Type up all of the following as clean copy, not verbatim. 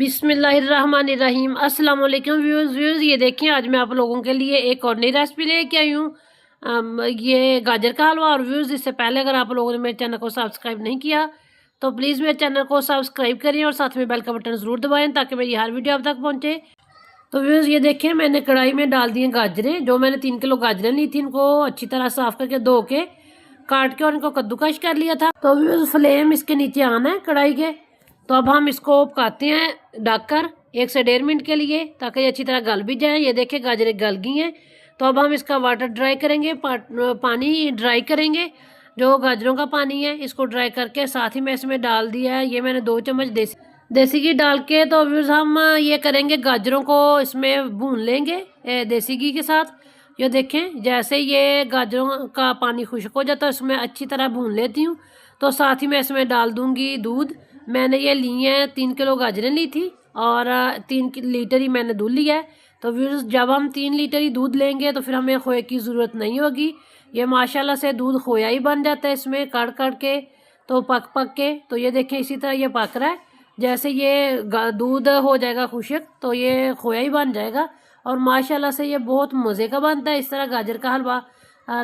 बिस्मिल्लाहिर्रहमानिर्रहीम। अस्सलाम वालेकुम व्यूज़। ये देखिए, आज मैं आप लोगों के लिए एक और नई रेसिपी लेके आई हूँ। ये गाजर का हलवा। और व्यूज़, इससे पहले अगर आप लोगों ने मेरे चैनल को सब्सक्राइब नहीं किया तो प्लीज़ मेरे चैनल को सब्सक्राइब करिए और साथ में बेल का बटन ज़रूर दबाएं ताकि मेरी हर वीडियो आप तक पहुँचे। तो व्यूज़, ये देखिए, मैंने कढ़ाई में डाल दी गाजरें। जो मैंने 3 किलो गाजरें ली थी, इनको अच्छी तरह साफ़ करके धो के काट के और इनको कद्दूकश कर लिया था। तो व्यूज़, फ्लेम इसके नीचे आना है कढ़ाई के। तो अब हम इसको पकाते हैं ढककर 1 से 1.5 मिनट के लिए, ताकि ये अच्छी तरह गल भी जाए। ये देखिए, गाजरें गल गई हैं। तो अब हम इसका वाटर ड्राई करेंगे, पानी ड्राई करेंगे। जो गाजरों का पानी है इसको ड्राई करके साथ ही मैं इसमें डाल दिया है। ये मैंने 2 चम्मच देसी घी डाल के। तो व्यूज़, हम ये करेंगे, गाजरों को इसमें भून लेंगे देसी घी के साथ। ये देखें, जैसे ये गाजरों का पानी खुश्क हो जाता है इसमें अच्छी तरह भून लेती हूँ। तो साथ ही मैं इसमें डाल दूँगी दूध। मैंने ये ली हैं 3 किलो गाजरें ली थी और 3 लीटर ही मैंने दूध लिया है। तो व्यूज़, जब हम 3 लीटर ही दूध लेंगे तो फिर हमें खोए की ज़रूरत नहीं होगी। ये माशाल्लाह से दूध खोया ही बन जाता है इसमें कड़ के। तो पक के, तो ये देखें, इसी तरह ये पक रहा है। जैसे ये दूध हो जाएगा खुश्क तो ये खोया ही बन जाएगा। और माशाल्लाह से ये बहुत मज़े का बनता है इस तरह गाजर का हलवा।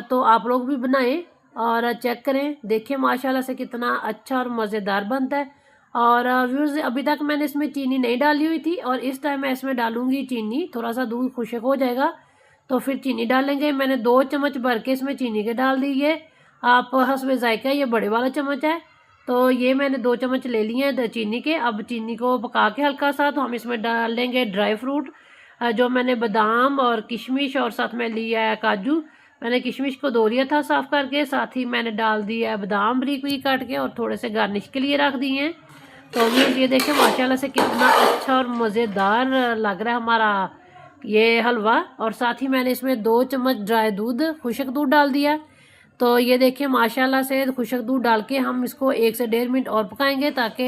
तो आप लोग भी बनाएं और चेक करें। देखिए माशाल्लाह से कितना अच्छा और मज़ेदार बनता है। और व्यूज़, अभी तक मैंने इसमें चीनी नहीं डाली हुई थी और इस टाइम मैं इसमें डालूंगी चीनी। थोड़ा सा दूध खुश्क हो जाएगा तो फिर चीनी डालेंगे। मैंने 2 चम्मच भर के इसमें चीनी के डाल दी है। आप हस्बे जायका, ये बड़े वाला चम्मच है। तो ये मैंने 2 चम्मच ले लिए हैं चीनी के। अब चीनी को पका के हल्का सा, तो हम इसमें डाल देंगे ड्राई फ्रूट। जो मैंने बादाम और किशमिश और साथ में लिया है काजू। मैंने किशमिश को धो लिया था साफ़ करके, साथ ही मैंने डाल दिया है बादाम बारीक बारीक काट के और थोड़े से गार्निश के लिए रख दिए हैं। तो व्यूज़, ये देखें माशाल्लाह से कितना अच्छा और मज़ेदार लग रहा है हमारा ये हलवा। और साथ ही मैंने इसमें 2 चम्मच ड्राई दूध, खुश्क दूध डाल दिया। तो ये देखिए माशाल्लाह से खुश्क दूध डाल के हम इसको 1 से 1.5 मिनट और पकाएंगे ताकि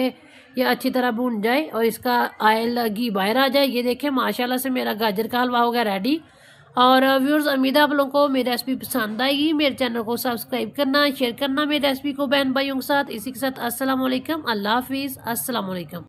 ये अच्छी तरह भून जाए और इसका ऑयल घी बाहर आ जाए। ये देखें माशाल्लाह से मेरा गाजर का हलवा हो गया रेडी। और व्यूअर्स, उम्मीद है आप लोगों को मेरी रेसिपी पसंद आएगी। मेरे चैनल को सब्सक्राइब करना, शेयर करना मेरी रेसिपी को बहन भाइयों के साथ। इसी के साथ अस्सलाम वालेकुम, अल्लाह हाफिज़, अस्सलाम वालेकुम।